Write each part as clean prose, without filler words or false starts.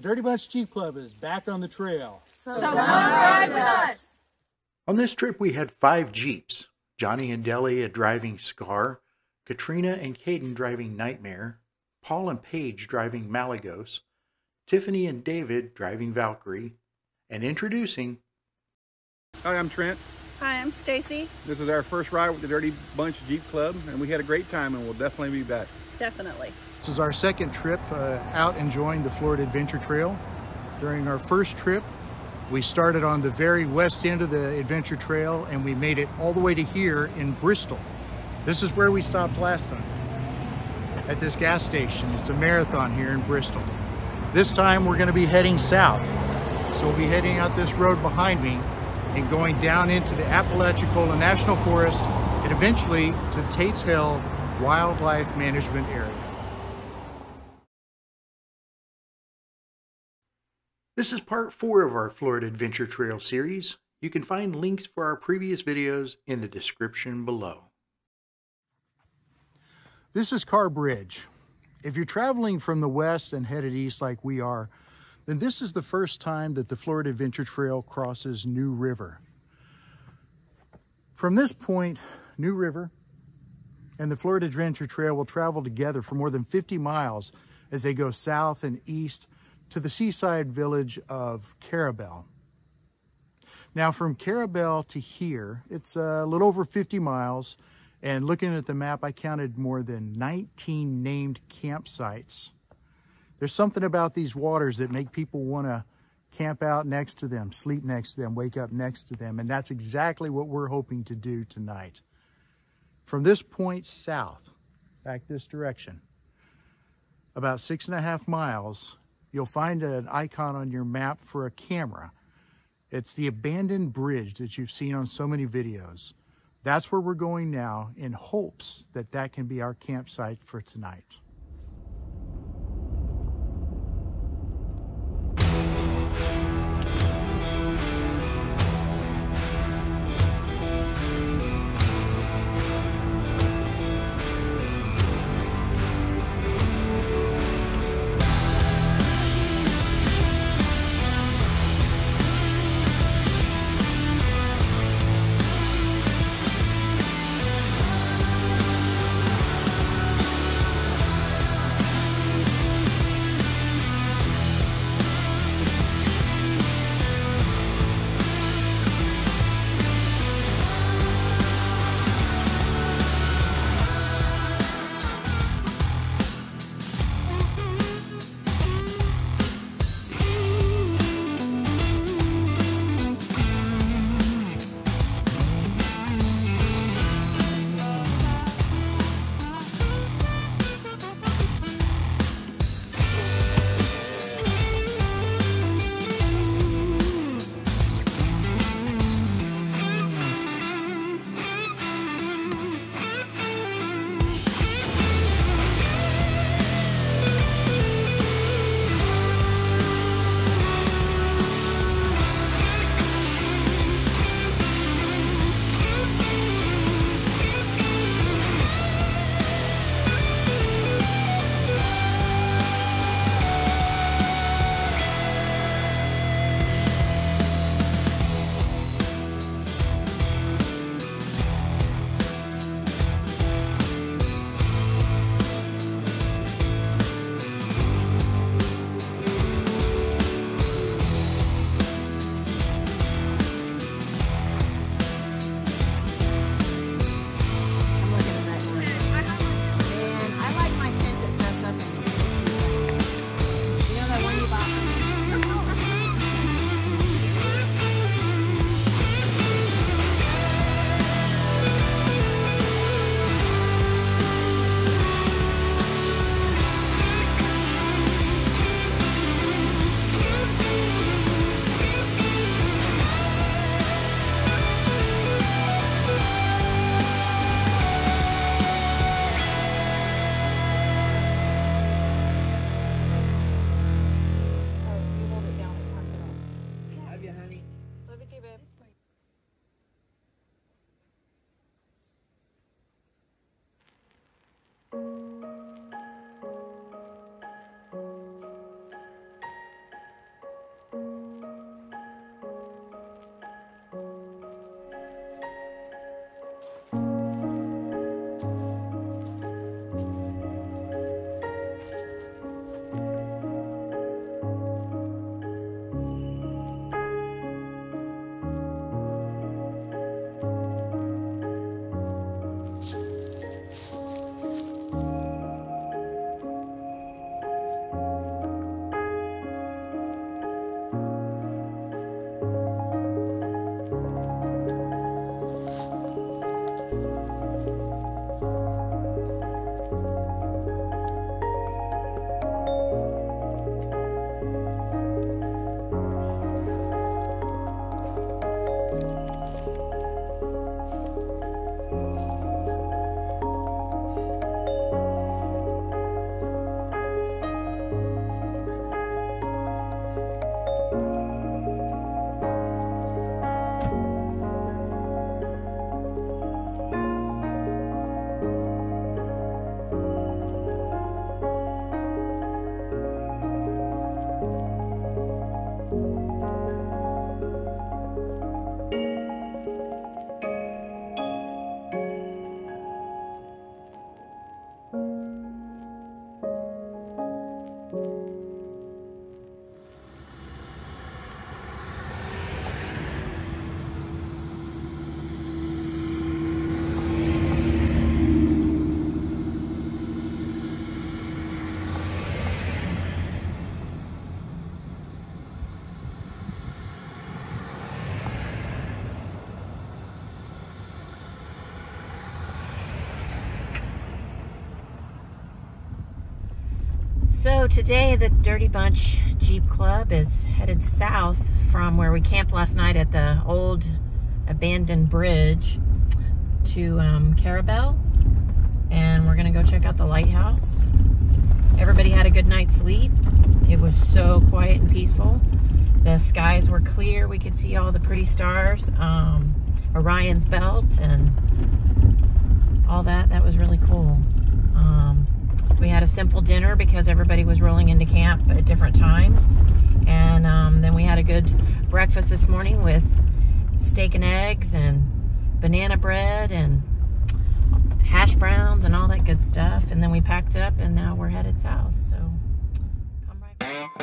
The Dirty Bunch Jeep Club is back on the trail. So come ride with us. On this trip, we had 5 Jeeps. Johnny and Deli driving Scar, Katrina and Caden driving Nightmare, Paul and Paige driving Malagos, Tiffany and David driving Valkyrie, and introducing... Hi, I'm Trent. Hi, I'm Stacy. This is our first ride with the Dirty Bunch Jeep Club, and we had a great time, and we'll definitely be back. Definitely. This is our second trip out enjoying the Florida Adventure Trail. During our first trip, we started on the very west end of the Adventure Trail and we made it all the way to here in Bristol. This is where we stopped last time, at this gas station. It's a marathon here in Bristol. This time we're going to be heading south. So we'll be heading out this road behind me and going down into the Apalachicola National Forest and eventually to the Tate's Hill Wildlife Management Area. This is part 4 of our Florida Adventure Trail series. You can find links for our previous videos in the description below. This is Car Bridge. If you're traveling from the west and headed east like we are, then this is the first time that the Florida Adventure Trail crosses New River. From this point, New River and the Florida Adventure Trail will travel together for more than 50 miles as they go south and east to the seaside village of Carabelle. Now from Carabelle to here, it's a little over 50 miles, and looking at the map, I counted more than 19 named campsites. There's something about these waters that make people want to camp out next to them, sleep next to them, wake up next to them, and that's exactly what we're hoping to do tonight. From this point south, back this direction, about 6.5 miles, you'll find an icon on your map for a camera. It's the abandoned bridge that you've seen on so many videos. That's where we're going now in hopes that that can be our campsite for tonight. So today the Dirty Bunch Jeep Club is headed south from where we camped last night at the old abandoned bridge to Carabelle, and we're gonna go check out the lighthouse. Everybody had a good night's sleep. It was so quiet and peaceful. The skies were clear. We could see all the pretty stars, Orion's belt and all that. That was really cool. We had a simple dinner because everybody was rolling into camp at different times. And then we had a good breakfast this morning with steak and eggs and banana bread and hash browns and all that good stuff. And then we packed up and now we're headed south. So come right back.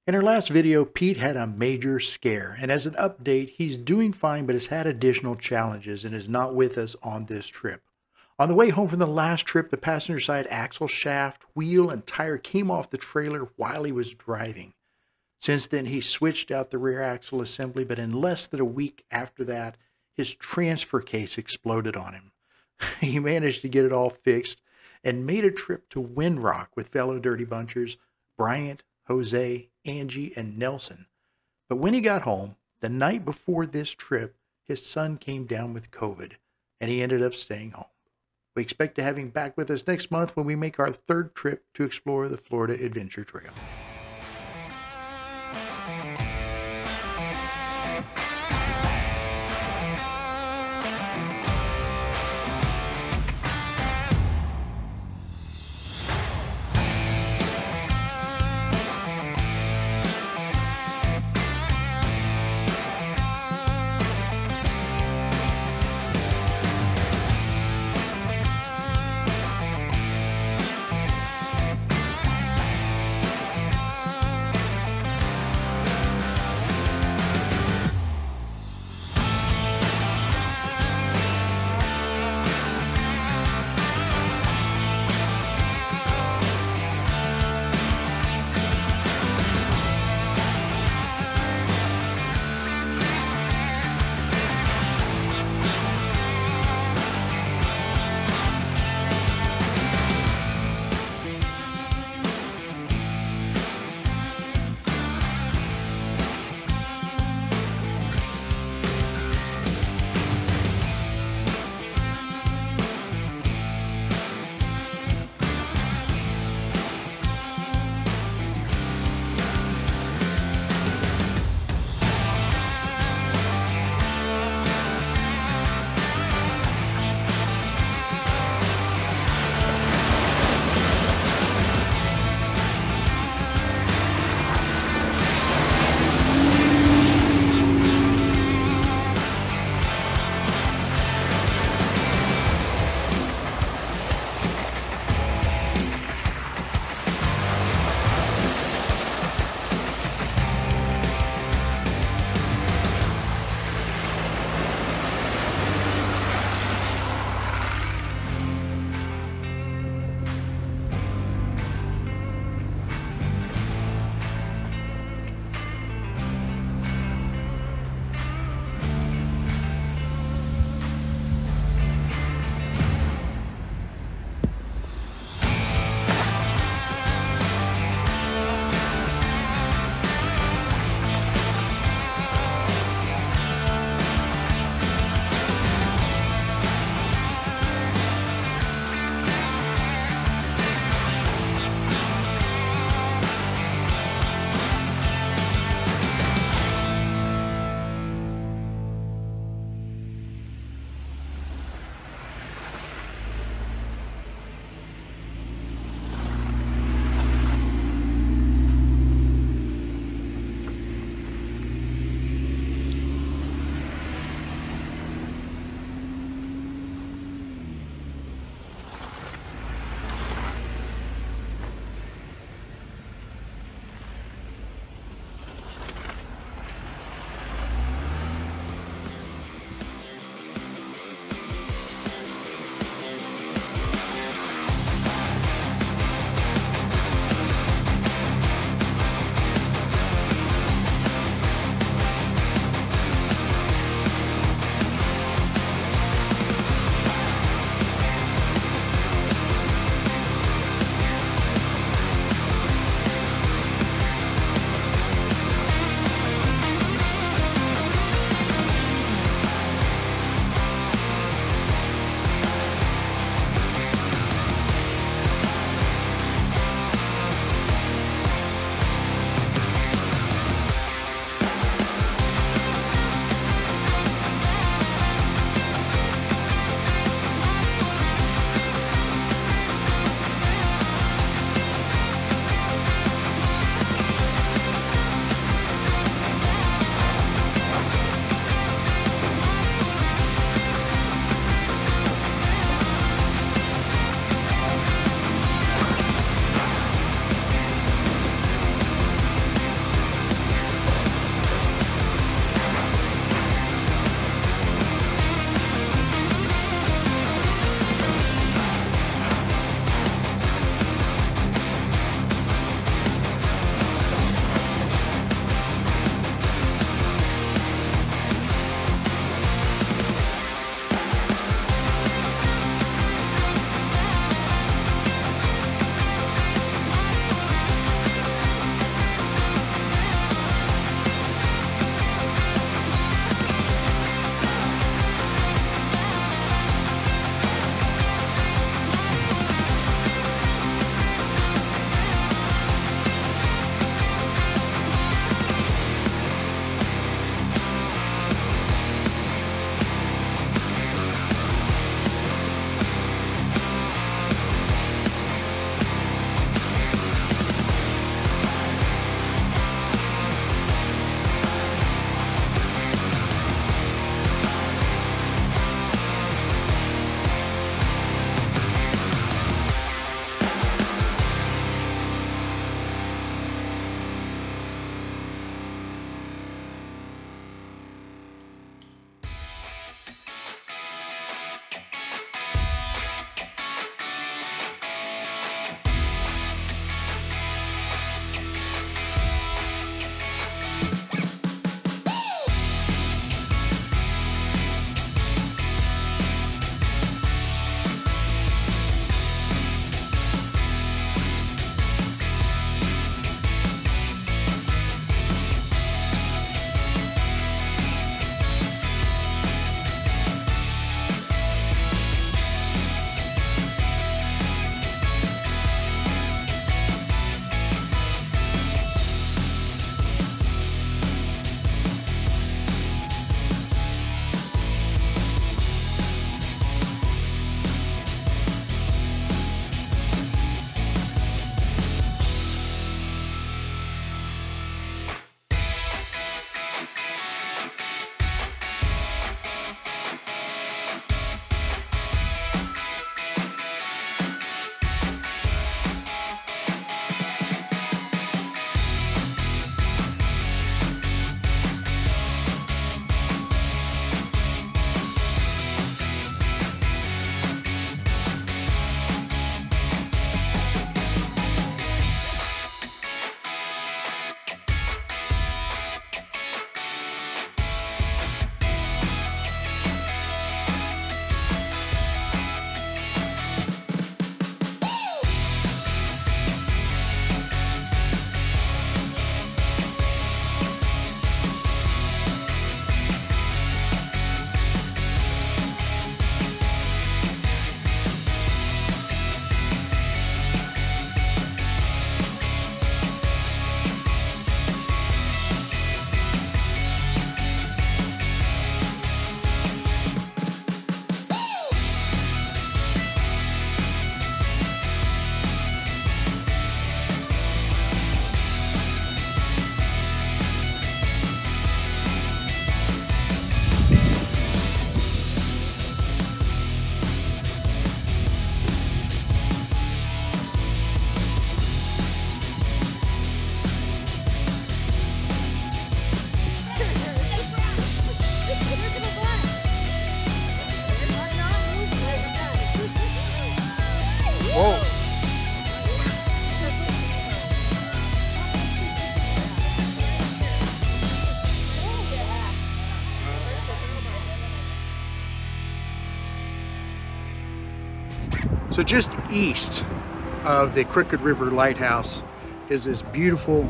In our last video, Pete had a major scare, and as an update, he's doing fine but has had additional challenges and is not with us on this trip. On the way home from the last trip, the passenger side axle shaft, wheel, and tire came off the trailer while he was driving. Since then, he switched out the rear axle assembly, but in less than a week after that, his transfer case exploded on him. He managed to get it all fixed and made a trip to Windrock with fellow Dirty Bunchers, Bryant, Jose, Angie, and Nelson. But when he got home, the night before this trip, his son came down with COVID, and he ended up staying home. We expect to have him back with us next month when we make our third trip to explore the Florida Adventure Trail. Whoa. So just east of the Crooked River Lighthouse is this beautiful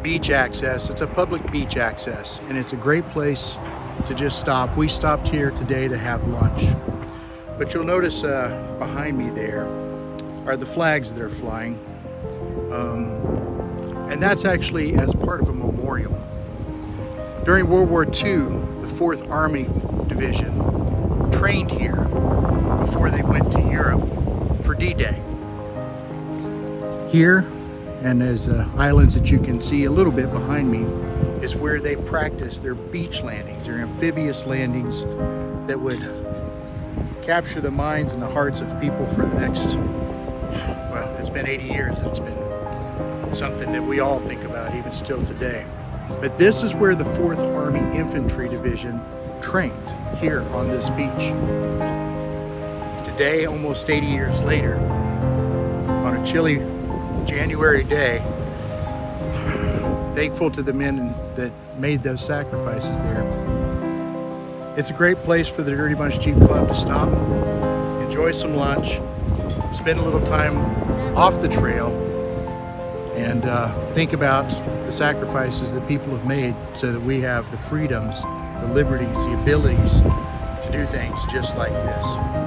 beach access. It's a public beach access, and it's a great place to just stop. We stopped here today to have lunch. But you'll notice behind me there are the flags that are flying. And that's actually as part of a memorial. During World War II, the 4th Army Division trained here before they went to Europe for D-Day. Here, and there's islands that you can see a little bit behind me, is where they practice their beach landings, their amphibious landings that would capture the minds and the hearts of people for the next, well, it's been 80 years. It's been something that we all think about even still today. But this is where the 4th Army Infantry Division trained, here on this beach. Today, almost 80 years later, on a chilly January day, thankful to the men that made those sacrifices there. It's a great place for the Dirty Bunch Jeep Club to stop, enjoy some lunch, spend a little time off the trail, and think about the sacrifices that people have made so that we have the freedoms, the liberties, the abilities to do things just like this.